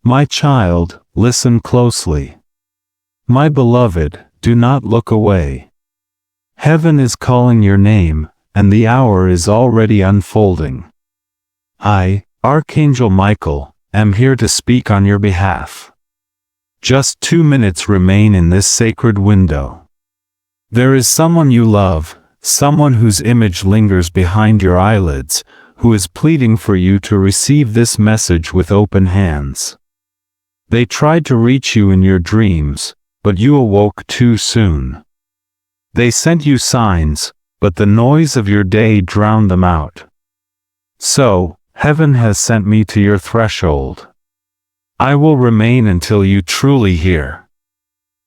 My child, listen closely. My beloved, do not look away. Heaven is calling your name, and the hour is already unfolding. I, Archangel Michael, am here to speak on your behalf. Just 2 minutes remain in this sacred window. There is someone you love, someone whose image lingers behind your eyelids, who is pleading for you to receive this message with open hands. They tried to reach you in your dreams, but you awoke too soon. They sent you signs, but the noise of your day drowned them out. So, heaven has sent me to your threshold. I will remain until you truly hear.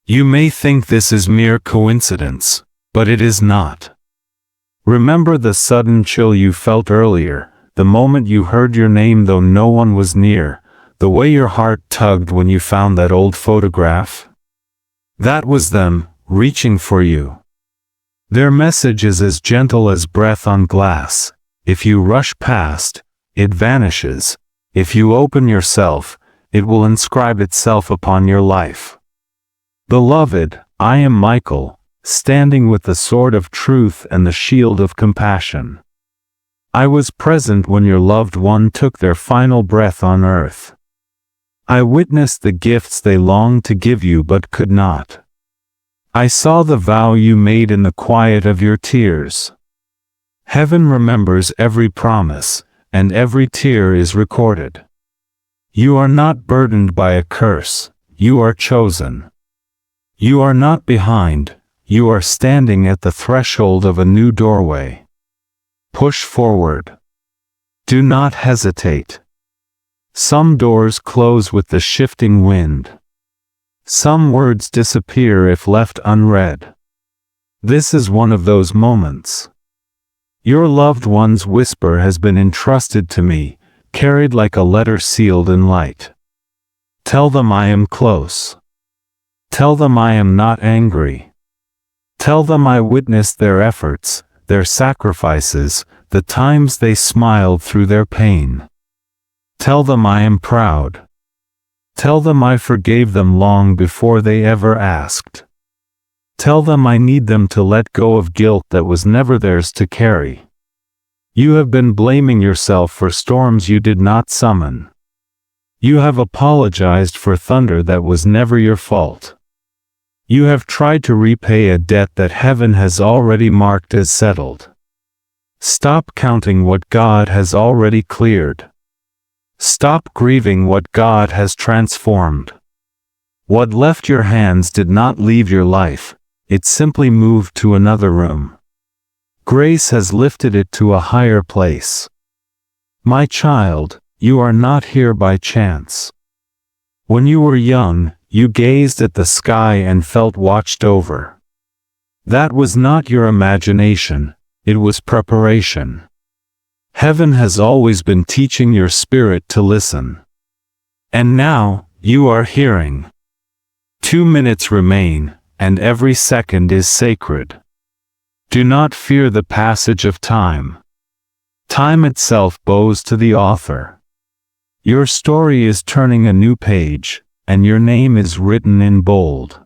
You may think this is mere coincidence, but it is not. Remember the sudden chill you felt earlier, the moment you heard your name though no one was near, the way your heart tugged when you found that old photograph? That was them, reaching for you. Their message is as gentle as breath on glass. If you rush past, it vanishes. If you open yourself, it will inscribe itself upon your life. Beloved, I am Michael, standing with the sword of truth and the shield of compassion. I was present when your loved one took their final breath on earth. I witnessed the gifts they longed to give you but could not. I saw the vow you made in the quiet of your tears. Heaven remembers every promise, and every tear is recorded. You are not burdened by a curse, you are chosen. You are not behind, you are standing at the threshold of a new doorway. Push forward. Do not hesitate. Some doors close with the shifting wind. Some words disappear if left unread. This is one of those moments. Your loved one's whisper has been entrusted to me, carried like a letter sealed in light. Tell them I am close. Tell them I am not angry. Tell them I witnessed their efforts, their sacrifices, the times they smiled through their pain. Tell them I am proud. Tell them I forgave them long before they ever asked. Tell them I need them to let go of guilt that was never theirs to carry. You have been blaming yourself for storms you did not summon. You have apologized for thunder that was never your fault. You have tried to repay a debt that heaven has already marked as settled. Stop counting what God has already cleared. Stop grieving what God has transformed. What left your hands did not leave your life, it simply moved to another room. Grace has lifted it to a higher place. My child, you are not here by chance. When you were young, you gazed at the sky and felt watched over. That was not your imagination, it was preparation. Heaven has always been teaching your spirit to listen. And now, you are hearing. 2 minutes remain, and every second is sacred. Do not fear the passage of time. Time itself bows to the author. Your story is turning a new page, and your name is written in bold.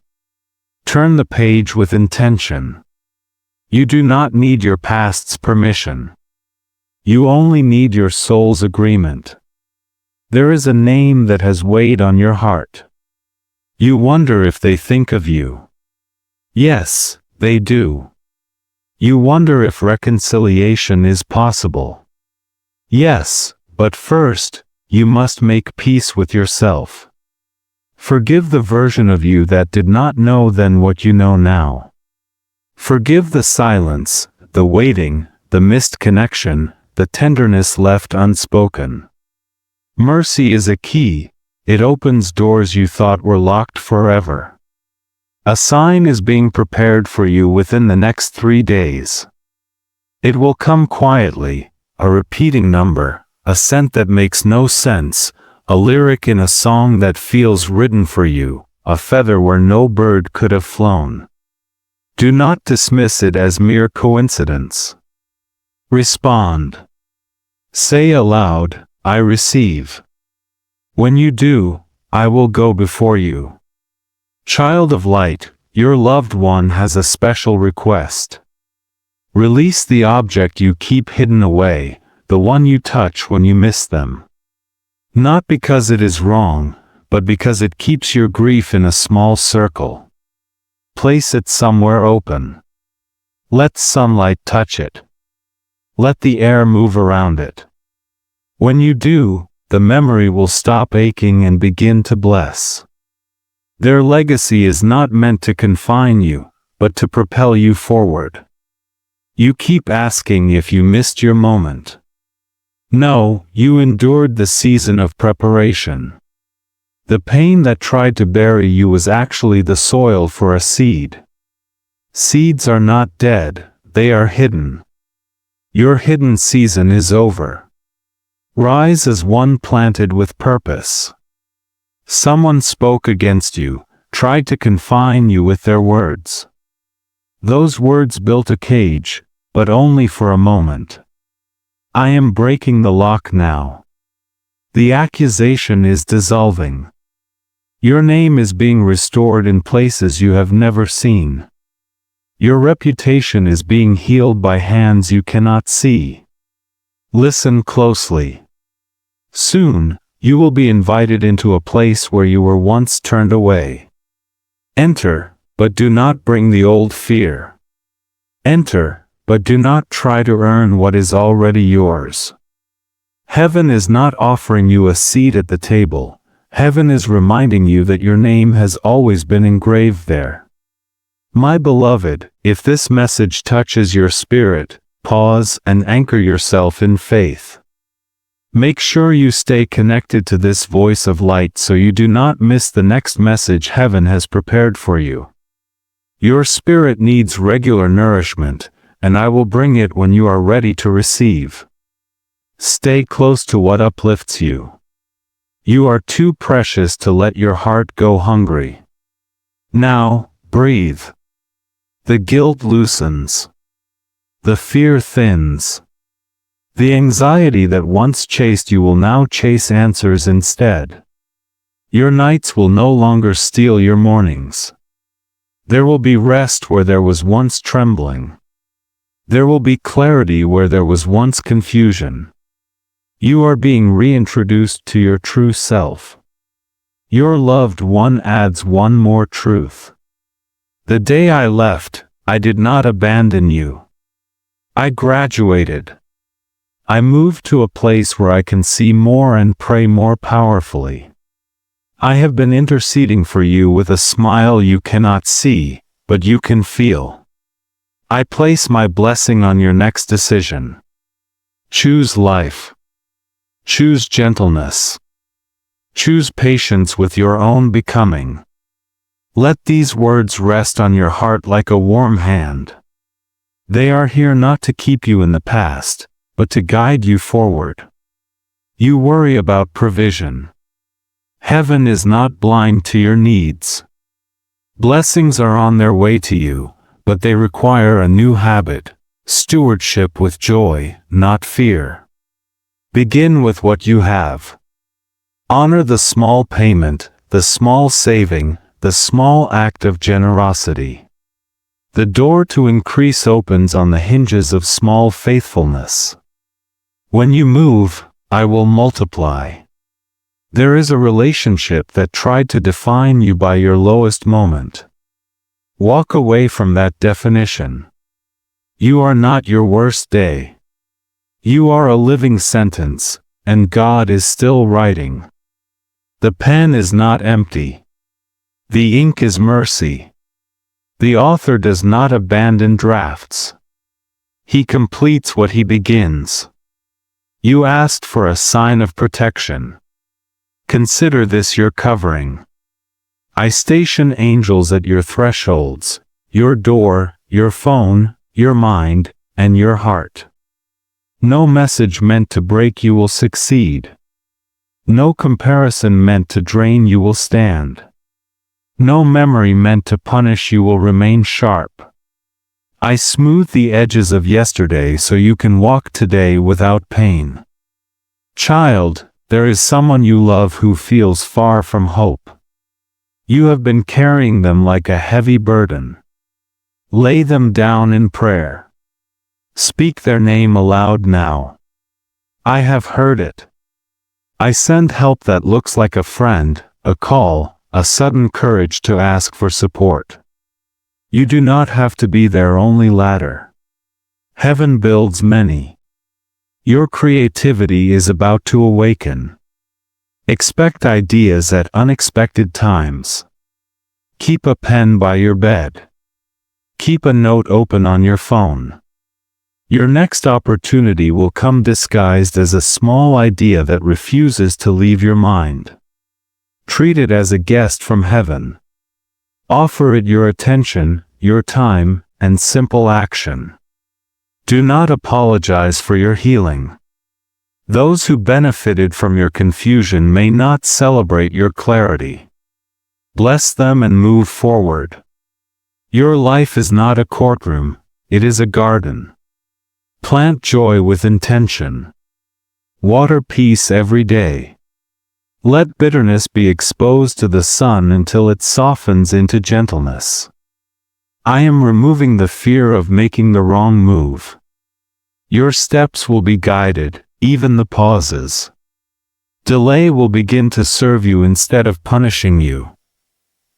Turn the page with intention. You do not need your past's permission. You only need your soul's agreement. There is a name that has weighed on your heart. You wonder if they think of you. Yes, they do. You wonder if reconciliation is possible. Yes, but first, you must make peace with yourself. Forgive the version of you that did not know then what you know now. Forgive the silence, the waiting, the missed connection, the tenderness left unspoken. Mercy is a key, it opens doors you thought were locked forever. A sign is being prepared for you within the next 3 days. It will come quietly, a repeating number, a scent that makes no sense, a lyric in a song that feels written for you, a feather where no bird could have flown. Do not dismiss it as mere coincidence. Respond. Say aloud, I receive. When you do, I will go before you. Child of light, your loved one has a special request. Release the object you keep hidden away, the one you touch when you miss them. Not because it is wrong, but because it keeps your grief in a small circle. Place it somewhere open. Let sunlight touch it. Let the air move around it. When you do, the memory will stop aching and begin to bless. Their legacy is not meant to confine you, but to propel you forward. You keep asking if you missed your moment. No, you endured the season of preparation. The pain that tried to bury you was actually the soil for a seed. Seeds are not dead, they are hidden. Your hidden season is over. Rise as one planted with purpose. Someone spoke against you, tried to confine you with their words. Those words built a cage, but only for a moment. I am breaking the lock now. The accusation is dissolving. Your name is being restored in places you have never seen. Your reputation is being healed by hands you cannot see. Listen closely. Soon, you will be invited into a place where you were once turned away. Enter, but do not bring the old fear. Enter, but do not try to earn what is already yours. Heaven is not offering you a seat at the table. Heaven is reminding you that your name has always been engraved there. My beloved, if this message touches your spirit, pause and anchor yourself in faith. Make sure you stay connected to this voice of light so you do not miss the next message heaven has prepared for you. Your spirit needs regular nourishment, and I will bring it when you are ready to receive. Stay close to what uplifts you. You are too precious to let your heart go hungry. Now, breathe. The guilt loosens. The fear thins. The anxiety that once chased you will now chase answers instead. Your nights will no longer steal your mornings. There will be rest where there was once trembling. There will be clarity where there was once confusion. You are being reintroduced to your true self. Your loved one adds one more truth. The day I left, I did not abandon you. I graduated. I moved to a place where I can see more and pray more powerfully. I have been interceding for you with a smile you cannot see, but you can feel. I place my blessing on your next decision. Choose life. Choose gentleness. Choose patience with your own becoming. Let these words rest on your heart like a warm hand. They are here not to keep you in the past, but to guide you forward. You worry about provision. Heaven is not blind to your needs. Blessings are on their way to you, but they require a new habit, stewardship with joy, not fear. Begin with what you have. Honor the small payment, the small saving, the small act of generosity. The door to increase opens on the hinges of small faithfulness. When you move, I will multiply. There is a relationship that tried to define you by your lowest moment. Walk away from that definition. You are not your worst day. You are a living sentence, and God is still writing. The pen is not empty. The ink is mercy. The author does not abandon drafts. He completes what he begins. You asked for a sign of protection. Consider this your covering. I station angels at your thresholds, your door, your phone, your mind, and your heart. No message meant to break you will succeed. No comparison meant to drain you will stand. No memory meant to punish you will remain sharp. I smooth the edges of yesterday so you can walk today without pain. Child, there is someone you love who feels far from hope. You have been carrying them like a heavy burden. Lay them down in prayer. Speak their name aloud now. I have heard it. I send help that looks like a friend, a call, a sudden courage to ask for support. You do not have to be their only ladder. Heaven builds many. Your creativity is about to awaken. Expect ideas at unexpected times. Keep a pen by your bed. Keep a note open on your phone. Your next opportunity will come disguised as a small idea that refuses to leave your mind. Treat it as a guest from heaven. Offer it your attention, your time, and simple action. Do not apologize for your healing. Those who benefited from your confusion may not celebrate your clarity. Bless them and move forward. Your life is not a courtroom, it is a garden. Plant joy with intention. Water peace every day. Let bitterness be exposed to the sun until it softens into gentleness. I am removing the fear of making the wrong move. Your steps will be guided, even the pauses. Delay will begin to serve you instead of punishing you.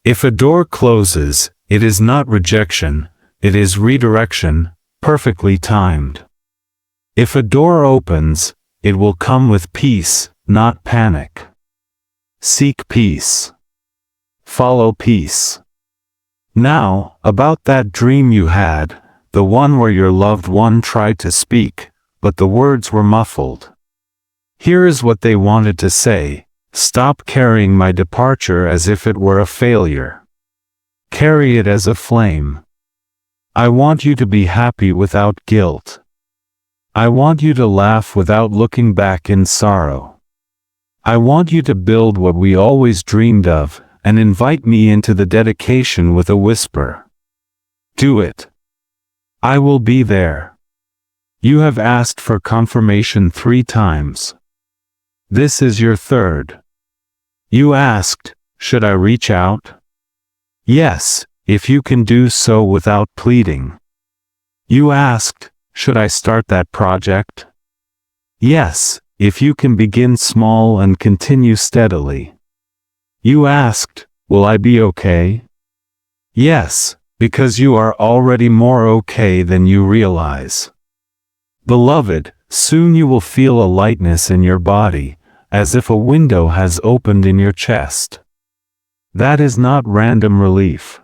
If a door closes, it is not rejection, it is redirection, perfectly timed. If a door opens, it will come with peace, not panic. Seek peace. Follow peace. Now, about that dream you had, the one where your loved one tried to speak, but the words were muffled. Here is what they wanted to say: stop carrying my departure as if it were a failure. Carry it as a flame. I want you to be happy without guilt. I want you to laugh without looking back in sorrow. I want you to build what we always dreamed of, and invite me into the dedication with a whisper. Do it. I will be there. You have asked for confirmation 3 times. This is your 3rd. You asked, should I reach out? Yes, if you can do so without pleading. You asked, should I start that project? Yes, if you can begin small and continue steadily. You asked, will I be okay? Yes, because you are already more okay than you realize. Beloved, soon you will feel a lightness in your body, as if a window has opened in your chest. That is not random relief.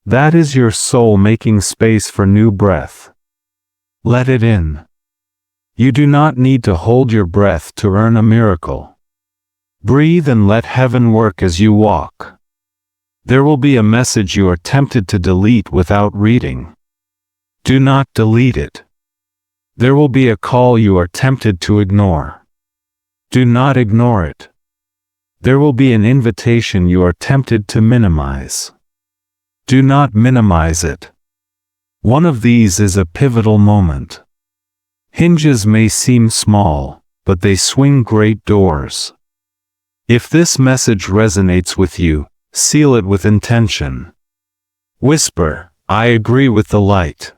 That is your soul making space for new breath. Let it in. You do not need to hold your breath to earn a miracle. Breathe and let heaven work as you walk. There will be a message you are tempted to delete without reading. Do not delete it. There will be a call you are tempted to ignore. Do not ignore it. There will be an invitation you are tempted to minimize. Do not minimize it. One of these is a pivotal moment. Hinges may seem small, but they swing great doors. If this message resonates with you, seal it with intention. Whisper, I agree with the light.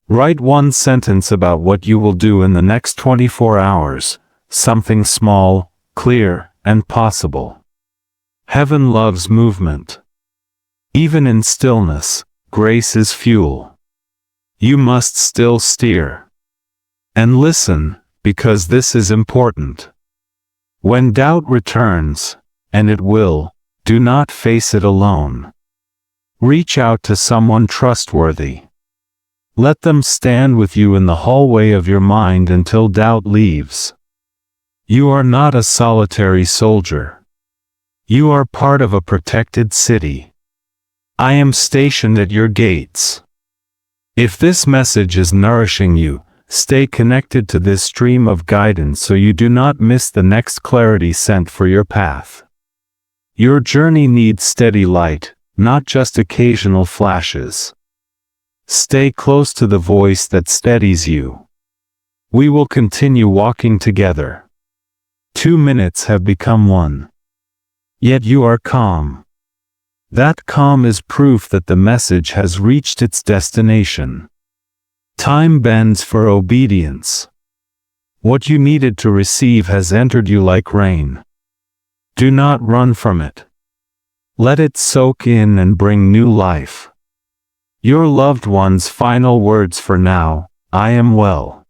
Write 1 sentence about what you will do in the next 24 hours, something small, clear, and possible. Heaven loves movement. Even in stillness, grace is fuel. You must still steer. And listen, because this is important. When doubt returns, and it will, do not face it alone. Reach out to someone trustworthy. Let them stand with you in the hallway of your mind until doubt leaves. You are not a solitary soldier. You are part of a protected city. I am stationed at your gates. If this message is nourishing you, stay connected to this stream of guidance so you do not miss the next clarity sent for your path. Your journey needs steady light, not just occasional flashes. Stay close to the voice that steadies you. We will continue walking together. 2 minutes have become 1. Yet you are calm. That calm is proof that the message has reached its destination. Time bends for obedience. What you needed to receive has entered you like rain. Do not run from it. Let it soak in and bring new life. Your loved one's final words for now: I am well.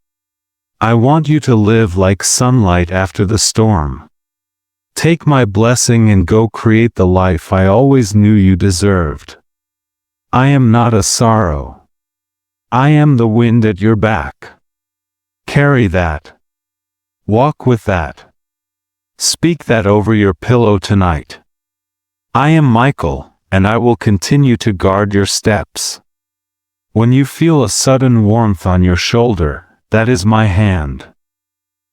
I want you to live like sunlight after the storm. Take my blessing and go create the life I always knew you deserved. I am not a sorrow. I am the wind at your back. Carry that. Walk with that. Speak that over your pillow tonight. I am Michael, and I will continue to guard your steps. When you feel a sudden warmth on your shoulder, that is my hand.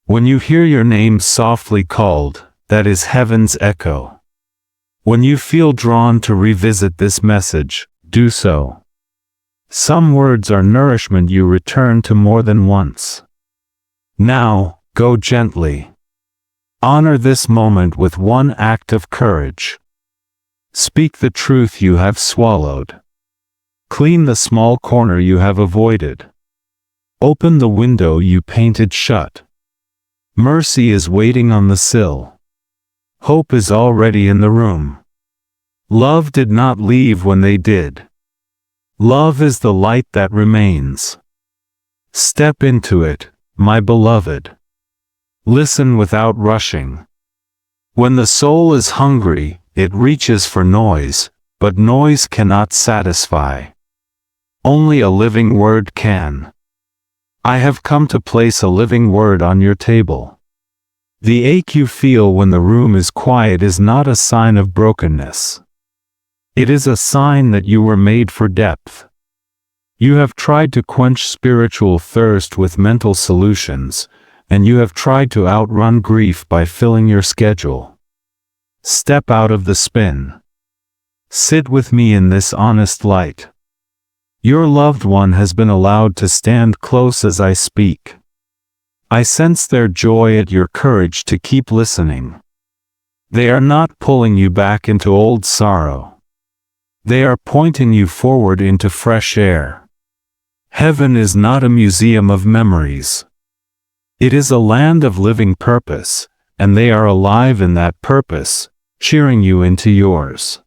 When you hear your name softly called, that is heaven's echo. When you feel drawn to revisit this message, do so. Some words are nourishment you return to more than once. Now, go gently. Honor this moment with one act of courage. Speak the truth you have swallowed. Clean the small corner you have avoided. Open the window you painted shut. Mercy is waiting on the sill. Hope is already in the room. Love did not leave when they did. Love is the light that remains. Step into it, my beloved. Listen without rushing. When the soul is hungry, it reaches for noise, but noise cannot satisfy. Only a living word can. I have come to place a living word on your table. The ache you feel when the room is quiet is not a sign of brokenness. It is a sign that you were made for depth. You have tried to quench spiritual thirst with mental solutions, and you have tried to outrun grief by filling your schedule. Step out of the spin. Sit with me in this honest light. Your loved one has been allowed to stand close as I speak. I sense their joy at your courage to keep listening. They are not pulling you back into old sorrow. They are pointing you forward into fresh air. Heaven is not a museum of memories. It is a land of living purpose, and they are alive in that purpose, cheering you into yours.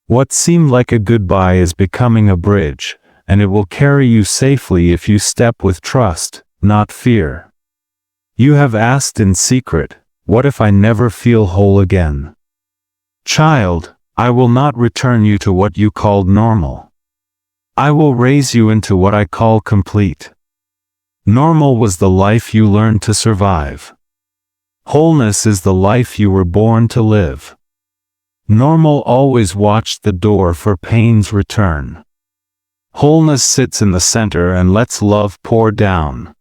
What seemed like a goodbye is becoming a bridge, and it will carry you safely if you step with trust, not fear. You have asked in secret, what if I never feel whole again? Child, I will not return you to what you called normal. I will raise you into what I call complete. Normal was the life you learned to survive. Wholeness is the life you were born to live. Normal always watched the door for pain's return. Wholeness sits in the center and lets love pour down.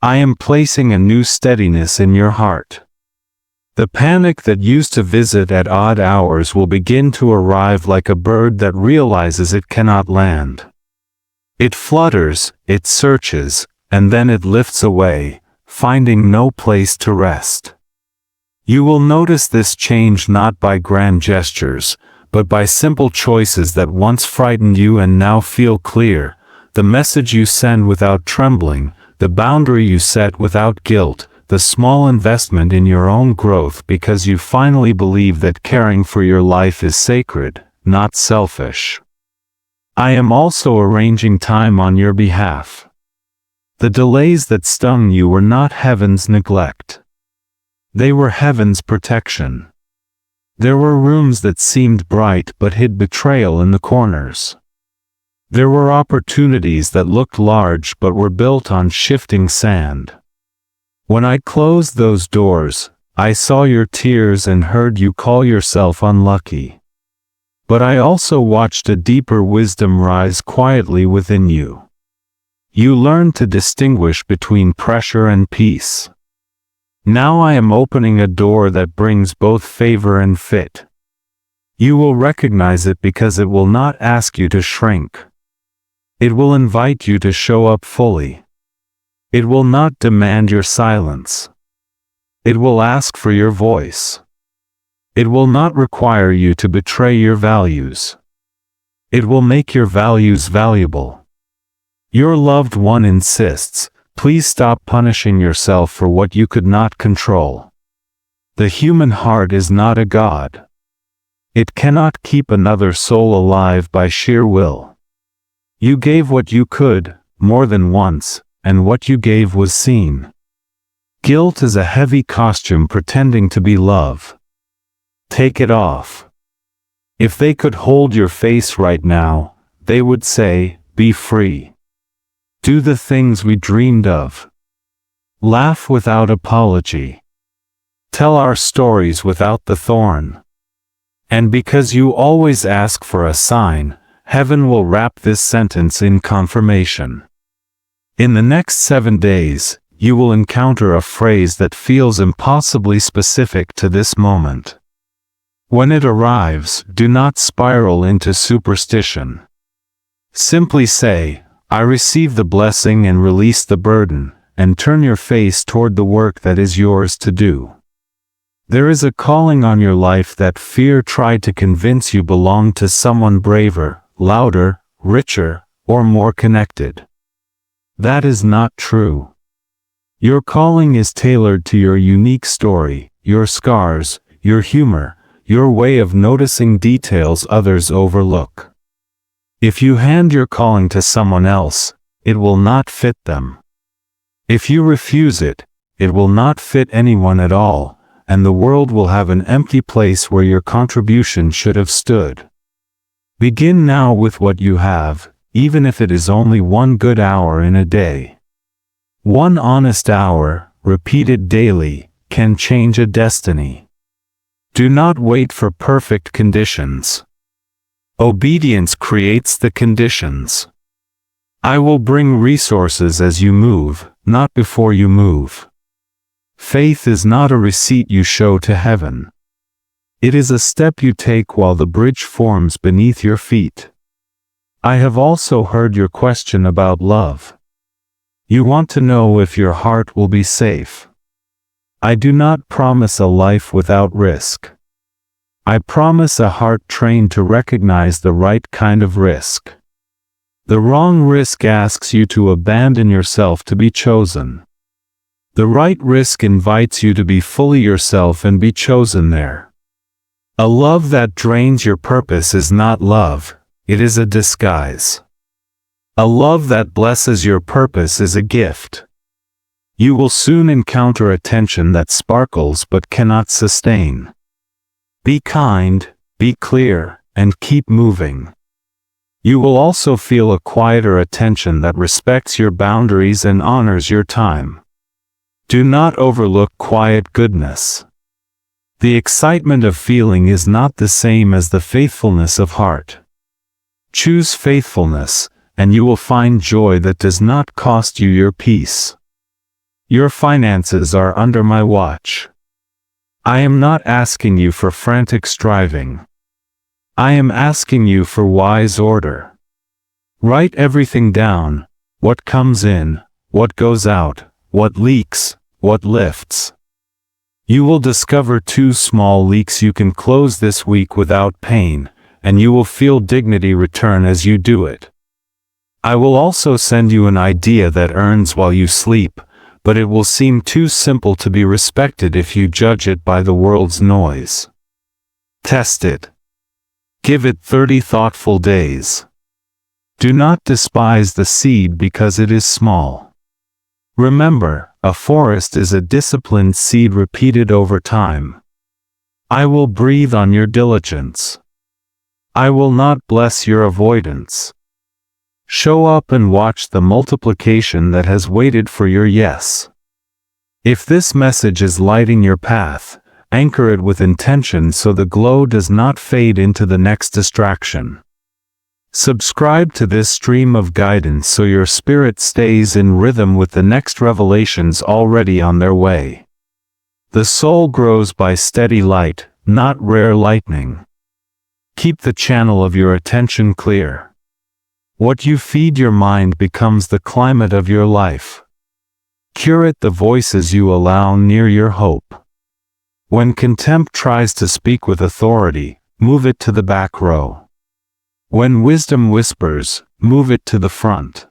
I am placing a new steadiness in your heart. The panic that used to visit at odd hours will begin to arrive like a bird that realizes it cannot land. It flutters, it searches, and then it lifts away, finding no place to rest. You will notice this change not by grand gestures, but by simple choices that once frightened you and now feel clear, the message you send without trembling, the boundary you set without guilt, the small investment in your own growth because you finally believe that caring for your life is sacred, not selfish. I am also arranging time on your behalf. The delays that stung you were not heaven's neglect. They were heaven's protection. There were rooms that seemed bright but hid betrayal in the corners. There were opportunities that looked large but were built on shifting sand. When I closed those doors, I saw your tears and heard you call yourself unlucky. But I also watched a deeper wisdom rise quietly within you. You learned to distinguish between pressure and peace. Now I am opening a door that brings both favor and fit. You will recognize it because it will not ask you to shrink. It will invite you to show up fully. It will not demand your silence. It will ask for your voice. It will not require you to betray your values. It will make your values valuable. Your loved one insists, please stop punishing yourself for what you could not control. The human heart is not a god. It cannot keep another soul alive by sheer will. You gave what you could, more than once, and what you gave was seen. Guilt is a heavy costume pretending to be love. Take it off. If they could hold your face right now, they would say, be free. Do the things we dreamed of. Laugh without apology. Tell our stories without the thorn. And because you always ask for a sign, heaven will wrap this sentence in confirmation. In the next 7 days, you will encounter a phrase that feels impossibly specific to this moment. When it arrives, do not spiral into superstition. Simply say, I receive the blessing and release the burden, and turn your face toward the work that is yours to do. There is a calling on your life that fear tried to convince you belonged to someone braver, louder, richer, or more connected. That is not true. Your calling is tailored to your unique story, your scars, your humor, your way of noticing details others overlook. If you hand your calling to someone else, it will not fit them. If you refuse it, it will not fit anyone at all, and the world will have an empty place where your contribution should have stood. Begin now with what you have, even if it is only 1 good hour in a day. 1 honest hour, repeated daily, can change a destiny. Do not wait for perfect conditions. Obedience creates the conditions. I will bring resources as you move, not before you move. Faith is not a receipt you show to heaven. It is a step you take while the bridge forms beneath your feet. I have also heard your question about love. You want to know if your heart will be safe. I do not promise a life without risk. I promise a heart trained to recognize the right kind of risk. The wrong risk asks you to abandon yourself to be chosen. The right risk invites you to be fully yourself and be chosen there. A love that drains your purpose is not love, it is a disguise. A love that blesses your purpose is a gift. You will soon encounter a tension that sparkles but cannot sustain. Be kind, be clear, and keep moving. You will also feel a quieter attention that respects your boundaries and honors your time. Do not overlook quiet goodness. The excitement of feeling is not the same as the faithfulness of heart. Choose faithfulness, and you will find joy that does not cost you your peace. Your finances are under my watch. I am not asking you for frantic striving. I am asking you for wise order. Write everything down, what comes in, what goes out, what leaks, what lifts. You will discover 2 small leaks you can close this week without pain, and you will feel dignity return as you do it. I will also send you an idea that earns while you sleep, but it will seem too simple to be respected if you judge it by the world's noise. Test it. Give it 30 thoughtful days. Do not despise the seed because it is small. Remember, a forest is a disciplined seed repeated over time. I will breathe on your diligence. I will not bless your avoidance. Show up and watch the multiplication that has waited for your yes. If this message is lighting your path, anchor it with intention so the glow does not fade into the next distraction. Subscribe to this stream of guidance so your spirit stays in rhythm with the next revelations already on their way. The soul grows by steady light, not rare lightning. Keep the channel of your attention clear. What you feed your mind becomes the climate of your life. Curate the voices you allow near your hope. When contempt tries to speak with authority, move it to the back row. When wisdom whispers, move it to the front.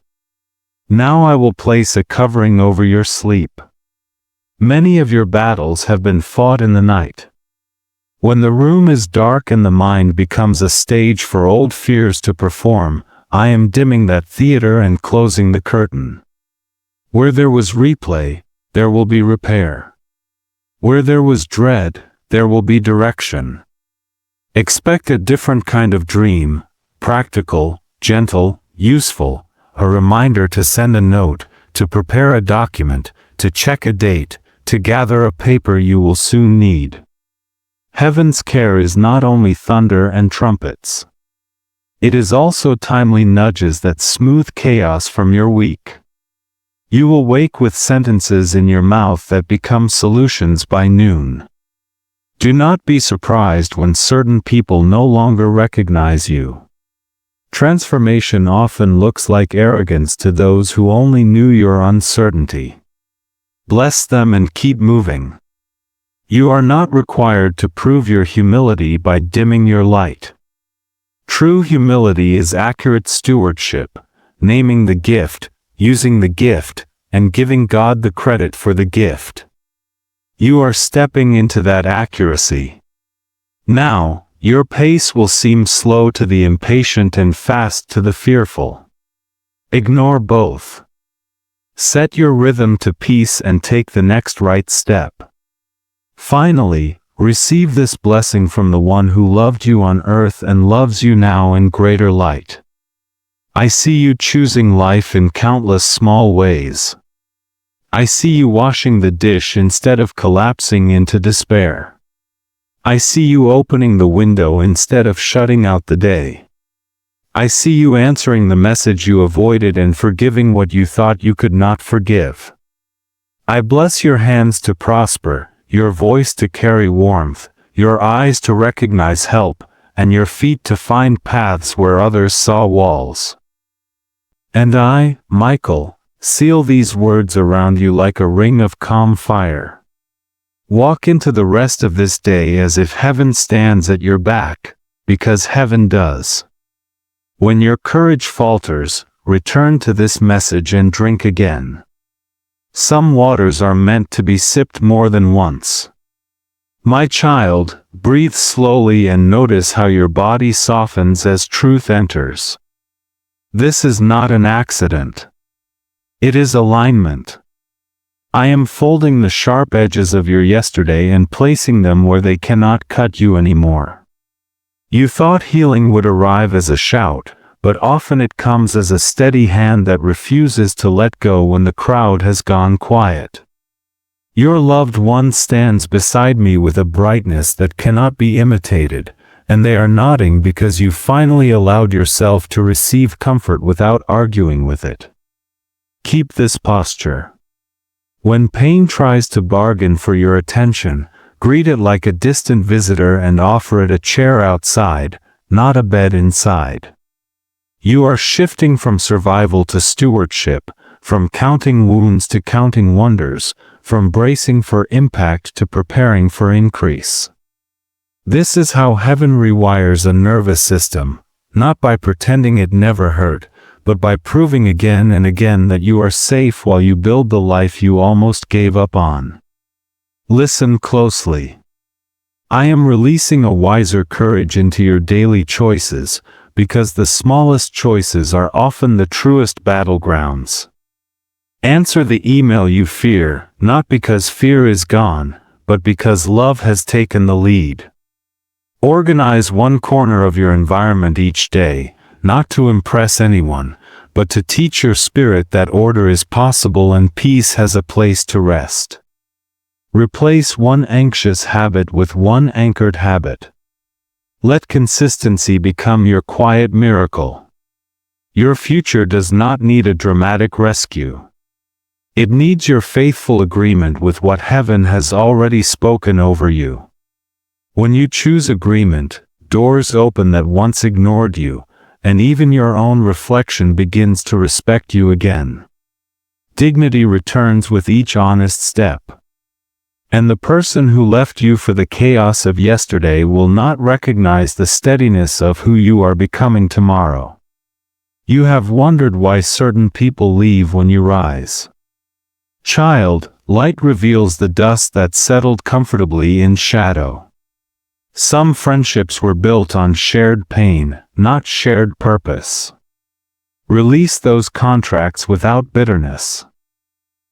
Now I will place a covering over your sleep. Many of your battles have been fought in the night. When the room is dark and the mind becomes a stage for old fears to perform, I am dimming that theater and closing the curtain. Where there was replay, there will be repair. Where there was dread, there will be direction. Expect a different kind of dream, practical, gentle, useful, a reminder to send a note, to prepare a document, to check a date, to gather a paper you will soon need. Heaven's care is not only thunder and trumpets. It is also timely nudges that smooth chaos from your week. You will wake with sentences in your mouth that become solutions by noon. Do not be surprised when certain people no longer recognize you. Transformation often looks like arrogance to those who only knew your uncertainty. Bless them and keep moving. You are not required to prove your humility by dimming your light. True humility is accurate stewardship, naming the gift, using the gift, and giving God the credit for the gift. You are stepping into that accuracy. Now, your pace will seem slow to the impatient and fast to the fearful. Ignore both. Set your rhythm to peace and take the next right step. Finally, receive this blessing from the one who loved you on earth and loves you now in greater light. I see you choosing life in countless small ways. I see you washing the dish instead of collapsing into despair. I see you opening the window instead of shutting out the day. I see you answering the message you avoided and forgiving what you thought you could not forgive. I bless your hands to prosper, your voice to carry warmth, your eyes to recognize help, and your feet to find paths where others saw walls. And I, Michael, seal these words around you like a ring of calm fire. Walk into the rest of this day as if heaven stands at your back, because heaven does. When your courage falters, return to this message and drink again. Some waters are meant to be sipped more than once. My child, breathe slowly and notice how your body softens as truth enters. This is not an accident. It is alignment. I am folding the sharp edges of your yesterday and placing them where they cannot cut you anymore. You thought healing would arrive as a shout, but often it comes as a steady hand that refuses to let go when the crowd has gone quiet. Your loved one stands beside me with a brightness that cannot be imitated, and they are nodding because you finally allowed yourself to receive comfort without arguing with it. Keep this posture. When pain tries to bargain for your attention, greet it like a distant visitor and offer it a chair outside, not a bed inside. You are shifting from survival to stewardship, from counting wounds to counting wonders, from bracing for impact to preparing for increase. This is how heaven rewires a nervous system, not by pretending it never hurt, but by proving again and again that you are safe while you build the life you almost gave up on. Listen closely. I am releasing a wiser courage into your daily choices, because the smallest choices are often the truest battlegrounds. Answer the email you fear, not because fear is gone, but because love has taken the lead. Organize one corner of your environment each day, not to impress anyone, but to teach your spirit that order is possible and peace has a place to rest. Replace one anxious habit with one anchored habit. Let consistency become your quiet miracle. Your future does not need a dramatic rescue. It needs your faithful agreement with what heaven has already spoken over you. When you choose agreement, doors open that once ignored you, and even your own reflection begins to respect you again. Dignity returns with each honest step. And the person who left you for the chaos of yesterday will not recognize the steadiness of who you are becoming tomorrow. You have wondered why certain people leave when you rise. Child, light reveals the dust that settled comfortably in shadow. Some friendships were built on shared pain, not shared purpose. Release those contracts without bitterness.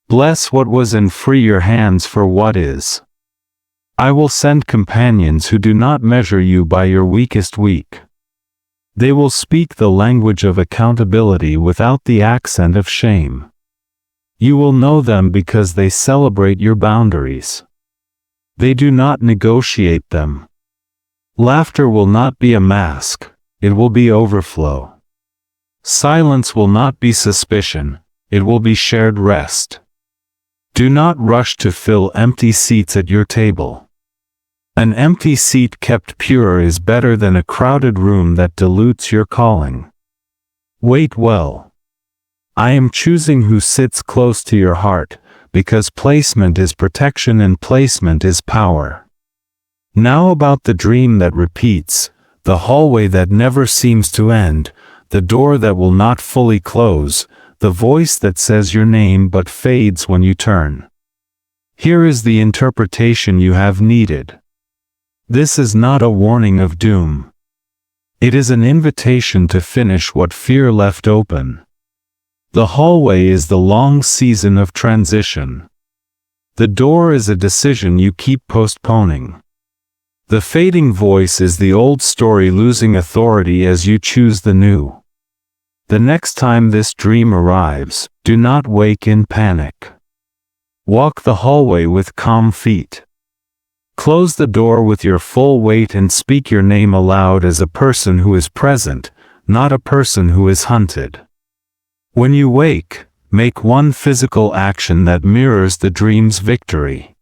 Bless what was and free your hands for what is. I will send companions who do not measure you by your weakest week. They will speak the language of accountability without the accent of shame. You will know them because they celebrate your boundaries. They do not negotiate them. Laughter will not be a mask, it will be overflow. Silence will not be suspicion, it will be shared rest. Do not rush to fill empty seats at your table. An empty seat kept pure is better than a crowded room that dilutes your calling. Wait well. I am choosing who sits close to your heart, because placement is protection and placement is power. Now about the dream that repeats, the hallway that never seems to end, the door that will not fully close, the voice that says your name but fades when you turn. Here is the interpretation you have needed. This is not a warning of doom. It is an invitation to finish what fear left open. The hallway is the long season of transition. The door is a decision you keep postponing. The fading voice is the old story losing authority as you choose the new. The next time this dream arrives, do not wake in panic. Walk the hallway with calm feet. Close the door with your full weight and speak your name aloud as a person who is present, not a person who is hunted. When you wake, make one physical action that mirrors the dream's victory.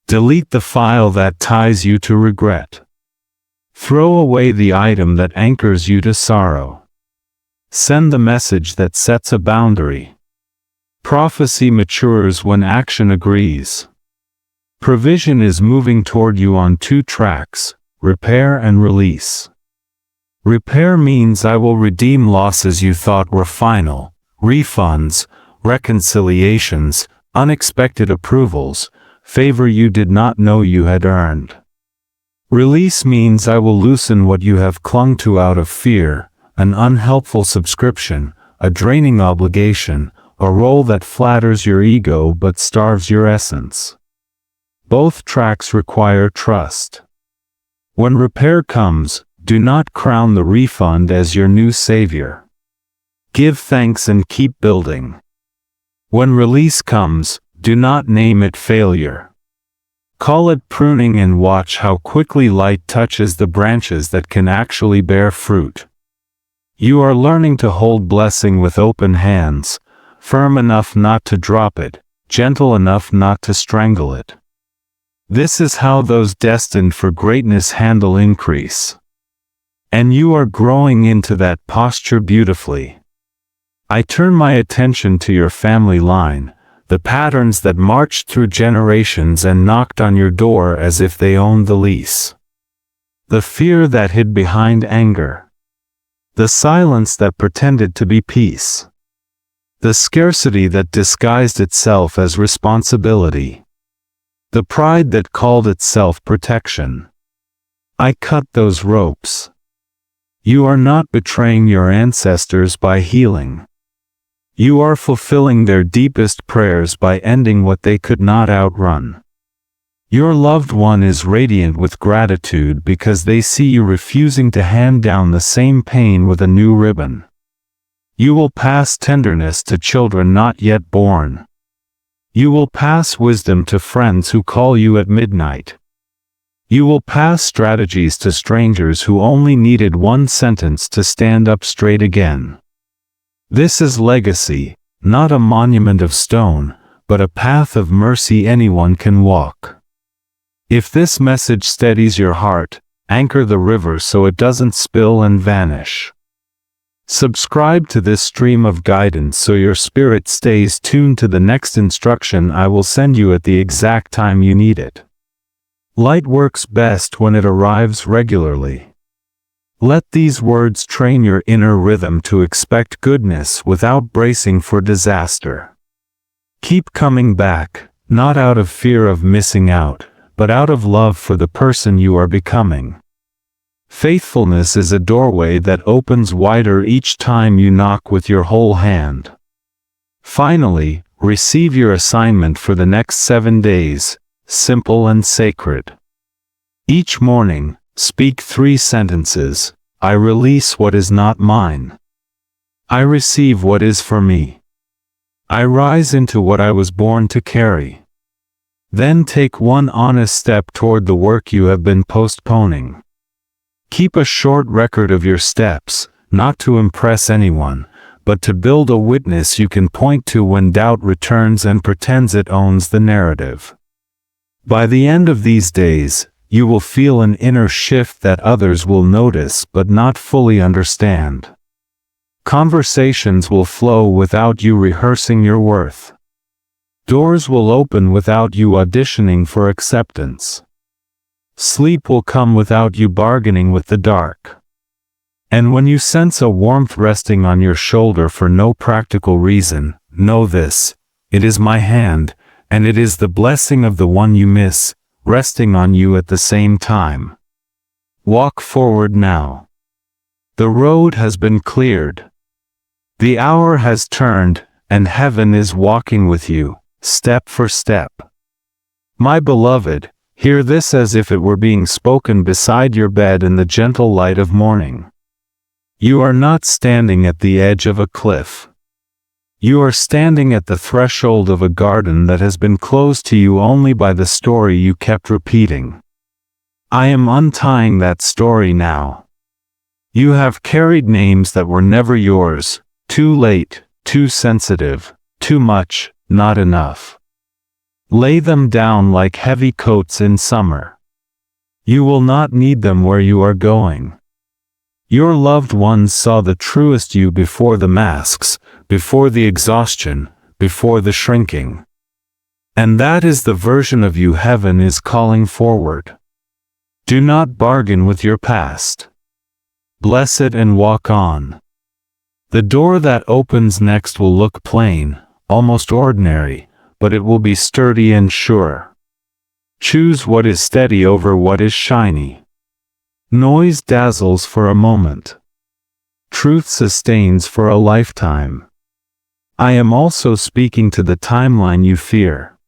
Delete the file that ties you to regret. Throw away the item that anchors you to sorrow. Send the message that sets a boundary. Prophecy matures when action agrees. Provision is moving toward you on two tracks, repair and release. Repair means I will redeem losses you thought were final, refunds, reconciliations, unexpected approvals, favor you did not know you had earned. Release means I will loosen what you have clung to out of fear, an unhelpful subscription, a draining obligation, a role that flatters your ego but starves your essence. Both tracks require trust. When repair comes, do not crown the refund as your new savior. Give thanks and keep building. When release comes, do not name it failure. Call it pruning and watch how quickly light touches the branches that can actually bear fruit. You are learning to hold blessing with open hands, firm enough not to drop it, gentle enough not to strangle it. This is how those destined for greatness handle increase. And you are growing into that posture beautifully. I turn my attention to your family line, the patterns that marched through generations and knocked on your door as if they owned the lease. The fear that hid behind anger. The silence that pretended to be peace. The scarcity that disguised itself as responsibility. The pride that called itself protection. I cut those ropes. You are not betraying your ancestors by healing. You are fulfilling their deepest prayers by ending what they could not outrun. Your loved one is radiant with gratitude because they see you refusing to hand down the same pain with a new ribbon. You will pass tenderness to children not yet born. You will pass wisdom to friends who call you at midnight. You will pass strategies to strangers who only needed one sentence to stand up straight again. This is legacy, not a monument of stone, but a path of mercy anyone can walk. If this message steadies your heart, anchor the river so it doesn't spill and vanish. Subscribe to this stream of guidance so your spirit stays tuned to the next instruction I will send you at the exact time you need it. Light works best when it arrives regularly. Let these words train your inner rhythm to expect goodness without bracing for disaster. Keep coming back, not out of fear of missing out, but out of love for the person you are becoming. Faithfulness is a doorway that opens wider each time you knock with your whole hand. Finally, receive your assignment for the next 7 days, simple and sacred. Each morning, speak 3 sentences. I release what is not mine. I receive what is for me. I rise into what I was born to carry. Then take one honest step toward the work you have been postponing. Keep a short record of your steps, not to impress anyone, but to build a witness you can point to when doubt returns and pretends it owns the narrative. By the end of these days, you will feel an inner shift that others will notice but not fully understand. Conversations will flow without you rehearsing your worth. Doors will open without you auditioning for acceptance. Sleep will come without you bargaining with the dark. And when you sense a warmth resting on your shoulder for no practical reason, know this: it is my hand, and it is the blessing of the one you miss, resting on you at the same time. Walk forward now. The road has been cleared. The hour has turned, and heaven is walking with you, step for step. My beloved, hear this as if it were being spoken beside your bed in the gentle light of morning. You are not standing at the edge of a cliff. You are standing at the threshold of a garden that has been closed to you only by the story you kept repeating. I am untying that story now. You have carried names that were never yours, too late, too sensitive, too much, not enough. Lay them down like heavy coats in summer. You will not need them where you are going. Your loved ones saw the truest you before the masks, before the exhaustion, before the shrinking. And that is the version of you heaven is calling forward. Do not bargain with your past. Bless it and walk on. The door that opens next will look plain, almost ordinary, but it will be sturdy and sure. Choose what is steady over what is shiny. Noise dazzles for a moment. Truth sustains for a lifetime. I am also speaking to the timeline you fear.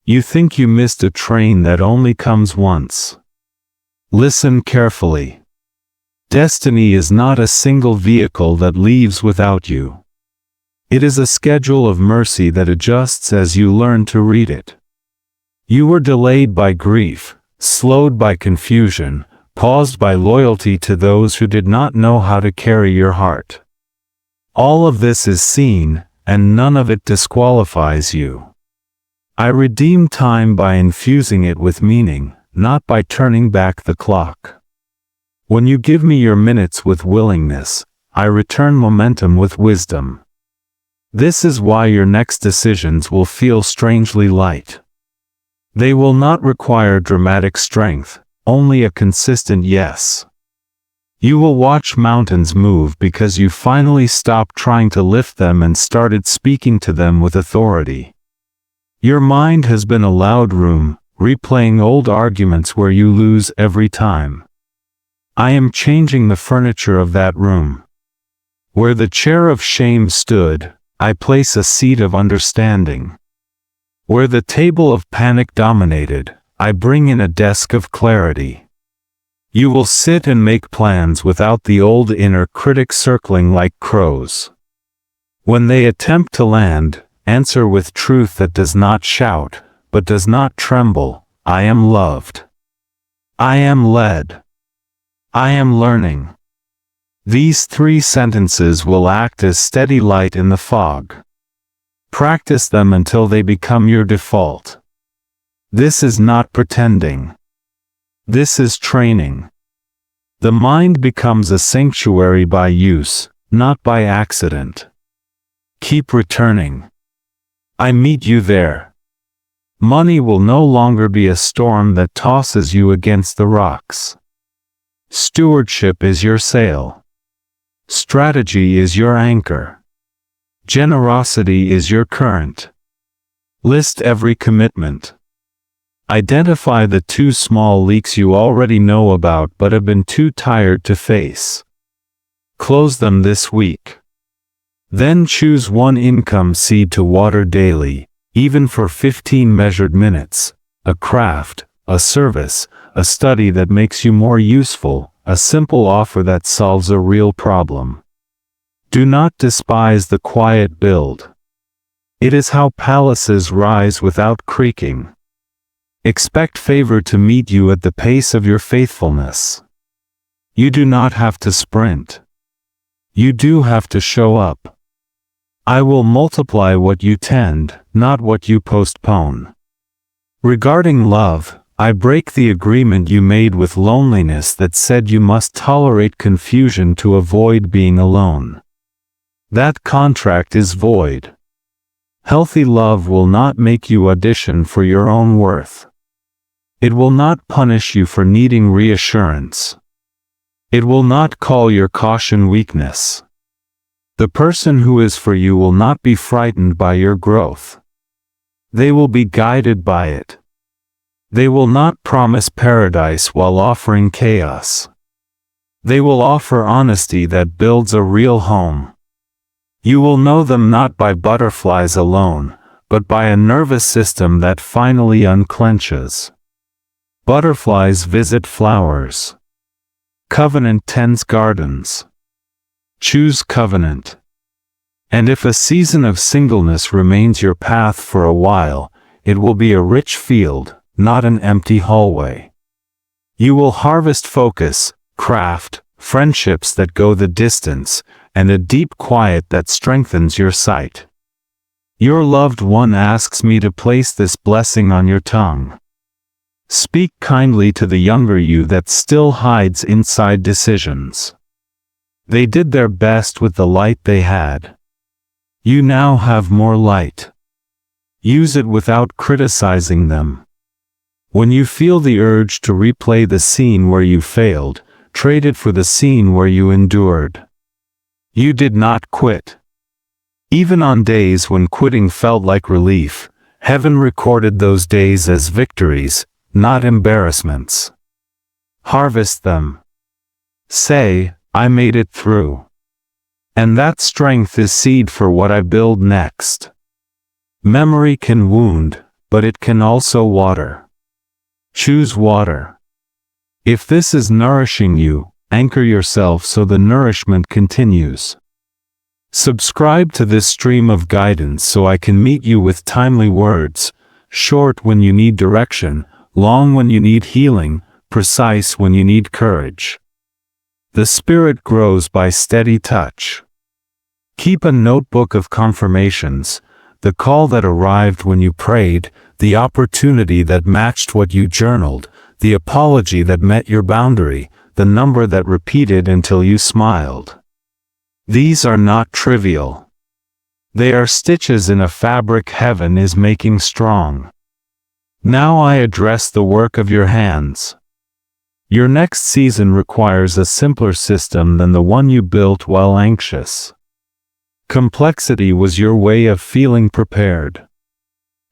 You think you missed a train that only comes once. Listen carefully. Destiny is not a single vehicle that leaves without you. It is a schedule of mercy that adjusts as you learn to read it. You were delayed by grief, slowed by confusion, paused by loyalty to those who did not know how to carry your heart. All of this is seen, and none of it disqualifies you. I redeem time by infusing it with meaning, not by turning back the clock. When you give me your minutes with willingness, I return momentum with wisdom. This is why your next decisions will feel strangely light. They will not require dramatic strength, only a consistent yes. You will watch mountains move because you finally stopped trying to lift them and started speaking to them with authority. Your mind has been allowed room, replaying old arguments where you lose every time. I am changing the furniture of that room. Where the chair of shame stood, I place a seat of understanding. Where the table of panic dominated, I bring in a desk of clarity. You will sit and make plans without the old inner critic circling like crows. When they attempt to land, answer with truth that does not shout, but does not tremble. I am loved. I am led. I am learning. These 3 sentences will act as steady light in the fog. Practice them until they become your default. This is not pretending. This is training. The mind becomes a sanctuary by use, not by accident. Keep returning. I meet you there. Money will no longer be a storm that tosses you against the rocks. Stewardship is your sail. Strategy is your anchor. Generosity is your current. List every commitment. Identify the 2 small leaks you already know about but have been too tired to face. Close them this week. Then choose one income seed to water daily, even for 15 measured minutes, a craft, a service, a study that makes you more useful, a simple offer that solves a real problem. Do not despise the quiet build. It is how palaces rise without creaking. Expect favor to meet you at the pace of your faithfulness. You do not have to sprint. You do have to show up. I will multiply what you tend, not what you postpone. Regarding love, I break the agreement you made with loneliness that said you must tolerate confusion to avoid being alone. That contract is void. Healthy love will not make you audition for your own worth. It will not punish you for needing reassurance. It will not call your caution weakness. The person who is for you will not be frightened by your growth. They will be guided by it. They will not promise paradise while offering chaos. They will offer honesty that builds a real home. You will know them not by butterflies alone, but by a nervous system that finally unclenches. Butterflies visit flowers. Covenant tends gardens. Choose covenant. And if a season of singleness remains your path for a while, it will be a rich field, not an empty hallway. You will harvest focus, craft, friendships that go the distance, and a deep quiet that strengthens your sight. Your loved one asks me to place this blessing on your tongue. Speak kindly to the younger you that still hides inside decisions. They did their best with the light they had. You now have more light. Use it without criticizing them. When you feel the urge to replay the scene where you failed, trade it for the scene where you endured. You did not quit. Even on days when quitting felt like relief, heaven recorded those days as victories, not embarrassments. Harvest them. Say, I made it through. And that strength is seed for what I build next. Memory can wound, but it can also water. Choose water. If this is nourishing you, anchor yourself so the nourishment continues. Subscribe to this stream of guidance so I can meet you with timely words, short when you need direction, long when you need healing, precise when you need courage. The Spirit grows by steady touch. Keep a notebook of confirmations, the call that arrived when you prayed, the opportunity that matched what you journaled, the apology that met your boundary, the number that repeated until you smiled. These are not trivial. They are stitches in a fabric heaven is making strong. Now I address the work of your hands. Your next season requires a simpler system than the one you built while anxious. Complexity was your way of feeling prepared.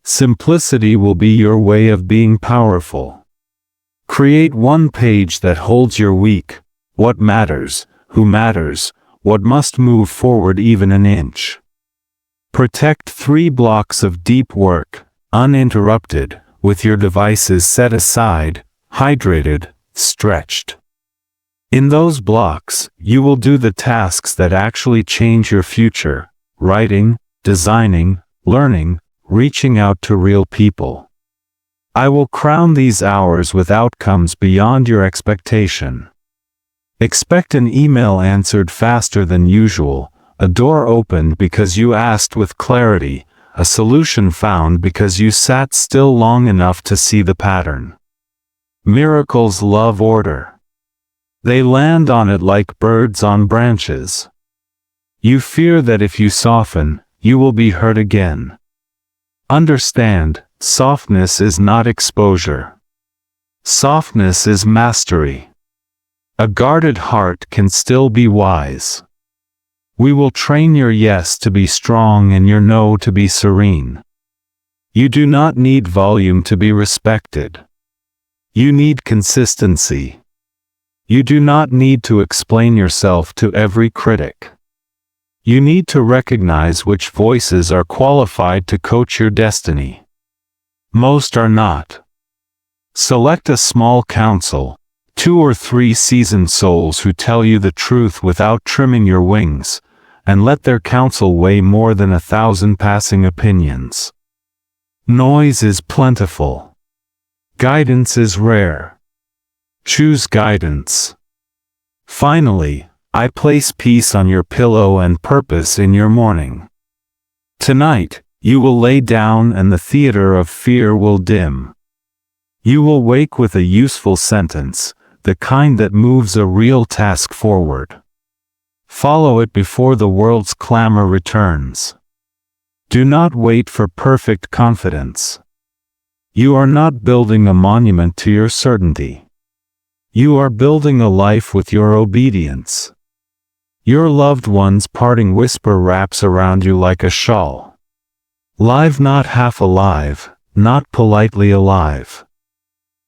Simplicity will be your way of being powerful. Create one page that holds your week, what matters, who matters, what must move forward even an inch. Protect 3 blocks of deep work, uninterrupted, with your devices set aside, hydrated, stretched. In those blocks, you will do the tasks that actually change your future: writing, designing, learning, reaching out to real people. I will crown these hours with outcomes beyond your expectation. Expect an email answered faster than usual, a door opened because you asked with clarity, a solution found because you sat still long enough to see the pattern. Miracles love order. They land on it like birds on branches. You fear that if you soften, you will be hurt again. Understand, softness is not exposure. Softness is mastery. A guarded heart can still be wise. We will train your yes to be strong and your no to be serene. You do not need volume to be respected. You need consistency. You do not need to explain yourself to every critic. You need to recognize which voices are qualified to coach your destiny. Most are not. Select a small council, 2 or 3 seasoned souls who tell you the truth without trimming your wings, and let their counsel weigh more than 1,000 passing opinions. Noise is plentiful. Guidance is rare. Choose guidance. Finally, I place peace on your pillow and purpose in your morning. Tonight, you will lay down and the theater of fear will dim. You will wake with a useful sentence, the kind that moves a real task forward. Follow it before the world's clamor returns. Do not wait for perfect confidence. You are not building a monument to your certainty. You are building a life with your obedience. Your loved one's parting whisper wraps around you like a shawl. Live not half alive, not politely alive.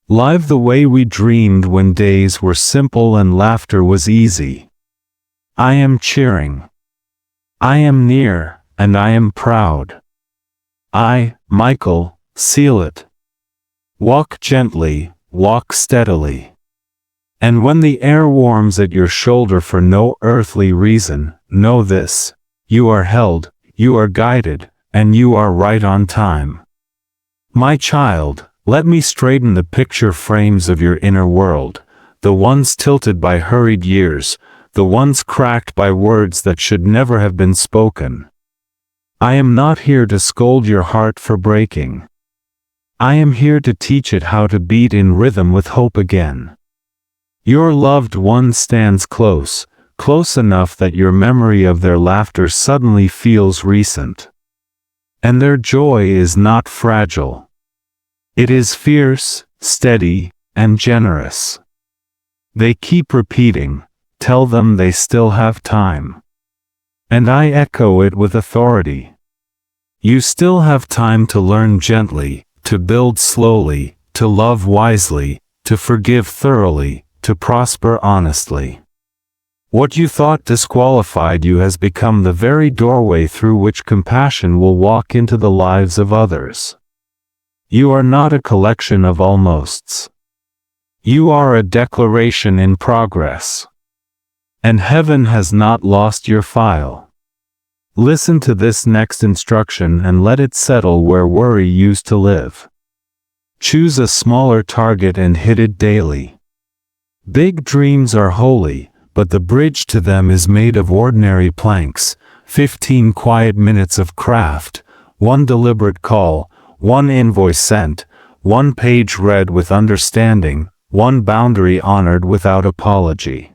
Live the way we dreamed when days were simple and laughter was easy. I am cheering. I am near, and I am proud. I, Michael, seal it. Walk gently, walk steadily. And when the air warms at your shoulder for no earthly reason, know this: you are held, you are guided, and you are right on time. My child, let me straighten the picture frames of your inner world, the ones tilted by hurried years, the ones cracked by words that should never have been spoken. I am not here to scold your heart for breaking. I am here to teach it how to beat in rhythm with hope again. Your loved one stands close, close enough that your memory of their laughter suddenly feels recent. And their joy is not fragile. It is fierce, steady, and generous. They keep repeating, tell them they still have time. And I echo it with authority. You still have time to learn gently, to build slowly, to love wisely, to forgive thoroughly, to prosper honestly. What you thought disqualified you has become the very doorway through which compassion will walk into the lives of others. You are not a collection of almosts. You are a declaration in progress. And heaven has not lost your file. Listen to this next instruction and let it settle where worry used to live. Choose a smaller target and hit it daily. Big dreams are holy, but the bridge to them is made of ordinary planks. 15 quiet minutes of craft, 1 deliberate call, 1 invoice sent, 1 page read with understanding, 1 boundary honored without apology.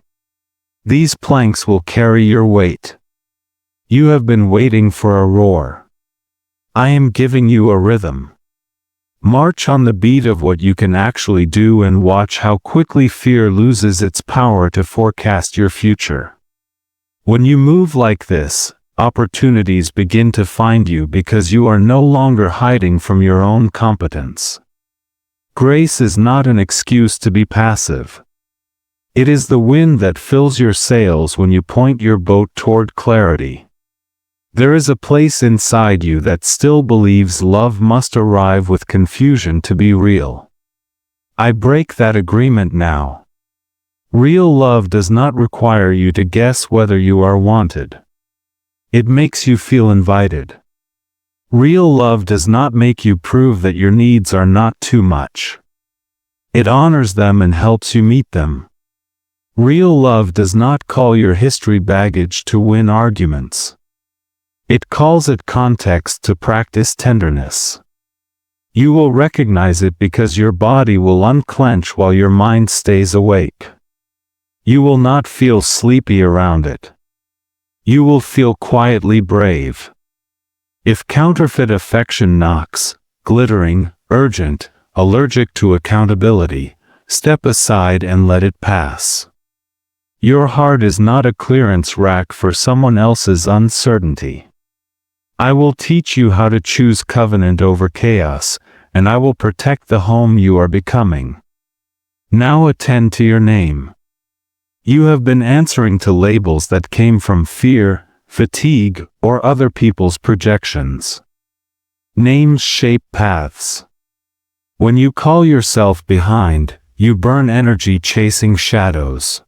These planks will carry your weight. You have been waiting for a roar. I am giving you a rhythm. March on the beat of what you can actually do and watch how quickly fear loses its power to forecast your future. When you move like this, opportunities begin to find you because you are no longer hiding from your own competence. Grace is not an excuse to be passive. It is the wind that fills your sails when you point your boat toward clarity. There is a place inside you that still believes love must arrive with confusion to be real. I break that agreement now. Real love does not require you to guess whether you are wanted. It makes you feel invited. Real love does not make you prove that your needs are not too much. It honors them and helps you meet them. Real love does not call your history baggage to win arguments. It calls it context to practice tenderness. You will recognize it because your body will unclench while your mind stays awake. You will not feel sleepy around it. You will feel quietly brave. If counterfeit affection knocks, glittering, urgent, allergic to accountability, step aside and let it pass. Your heart is not a clearance rack for someone else's uncertainty. I will teach you how to choose covenant over chaos, and I will protect the home you are becoming. Now attend to your name. You have been answering to labels that came from fear, fatigue, or other people's projections. Names shape paths. When you call yourself behind, you burn energy chasing shadows.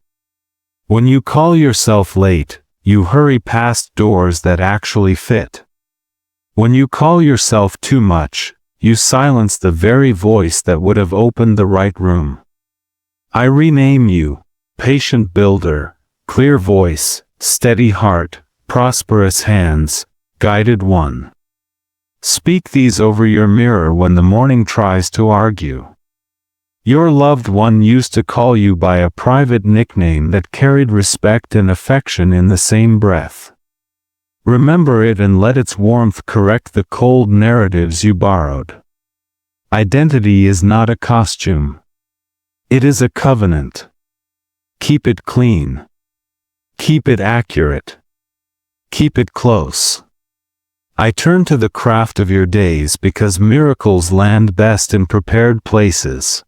When you call yourself late, you hurry past doors that actually fit. When you call yourself too much, you silence the very voice that would have opened the right room. I rename you, patient builder, clear voice, steady heart, prosperous hands, guided one. Speak these over your mirror when the morning tries to argue. Your loved one used to call you by a private nickname that carried respect and affection in the same breath. Remember it and let its warmth correct the cold narratives you borrowed. Identity is not a costume. It is a covenant. Keep it clean. Keep it accurate. Keep it close. I turn to the craft of your days because miracles land best in prepared places.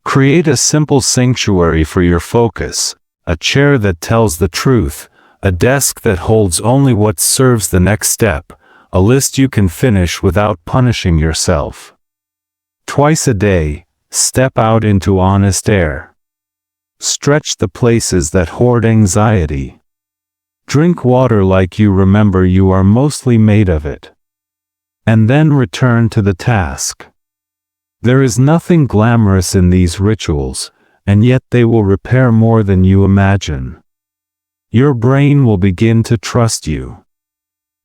Create a simple sanctuary for your focus, a chair that tells the truth, a desk that holds only what serves the next step, a list you can finish without punishing yourself. Twice a day, step out into honest air. Stretch the places that hoard anxiety. Drink water like you remember you are mostly made of it. And then return to the task. There is nothing glamorous in these rituals, and yet they will repair more than you imagine. Your brain will begin to trust you.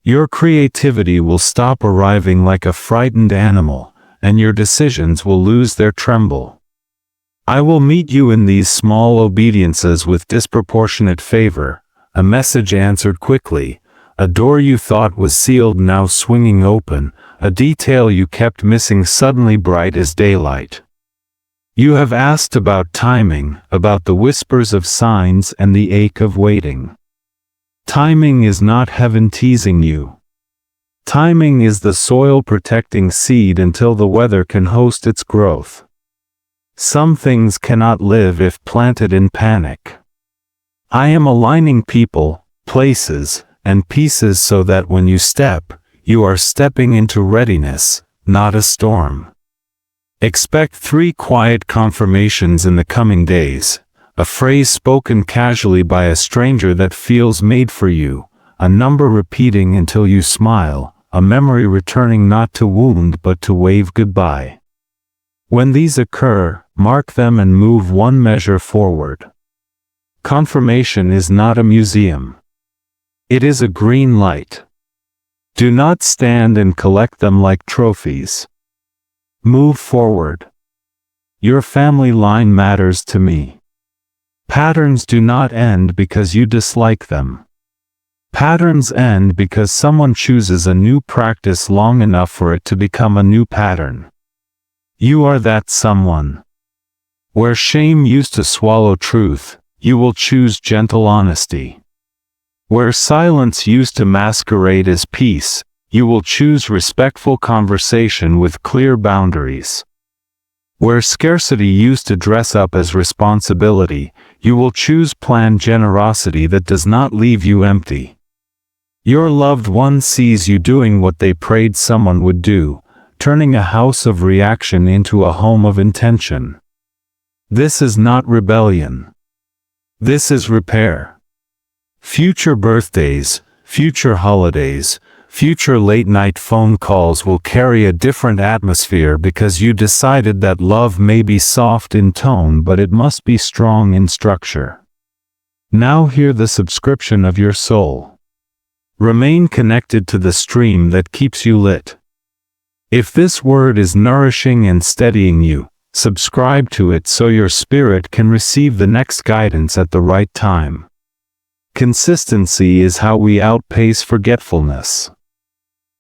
Your creativity will stop arriving like a frightened animal, and your decisions will lose their tremble. I will meet you in these small obediences with disproportionate favor, a message answered quickly, a door you thought was sealed now swinging open, a detail you kept missing suddenly bright as daylight. You have asked about timing, about the whispers of signs and the ache of waiting. Timing is not heaven teasing you. Timing is the soil protecting seed until the weather can host its growth. Some things cannot live if planted in panic. I am aligning people, places, and pieces so that when you step, you are stepping into readiness, not a storm. Expect 3 quiet confirmations in the coming days, a phrase spoken casually by a stranger that feels made for you, a number repeating until you smile, a memory returning not to wound but to wave goodbye. When these occur, mark them and move one measure forward. Confirmation is not a museum. It is a green light. Do not stand and collect them like trophies. Move forward. Your family line matters to me. Patterns do not end because you dislike them. Patterns end because someone chooses a new practice long enough for it to become a new pattern. You are that someone. Where shame used to swallow truth, you will choose gentle honesty. Where silence used to masquerade as peace, you will choose respectful conversation with clear boundaries. Where scarcity used to dress up as responsibility, you will choose planned generosity that does not leave you empty. Your loved one sees you doing what they prayed someone would do, turning a house of reaction into a home of intention. This is not rebellion. This is repair. Future birthdays, future holidays, future late-night phone calls will carry a different atmosphere because you decided that love may be soft in tone but it must be strong in structure. Now hear the subscription of your soul. Remain connected to the stream that keeps you lit. If this word is nourishing and steadying you, subscribe to it so your spirit can receive the next guidance at the right time. Consistency is how we outpace forgetfulness.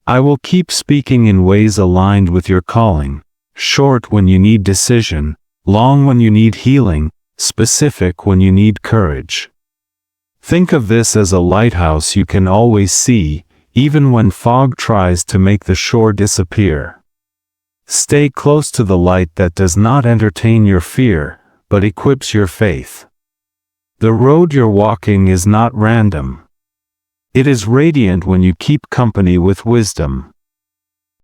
I will keep speaking in ways aligned with your calling, short when you need decision, long when you need healing, specific when you need courage. Think of this as a lighthouse you can always see, even when fog tries to make the shore disappear. Stay close to the light that does not entertain your fear, but equips your faith. The road you're walking is not random. It is radiant when you keep company with wisdom.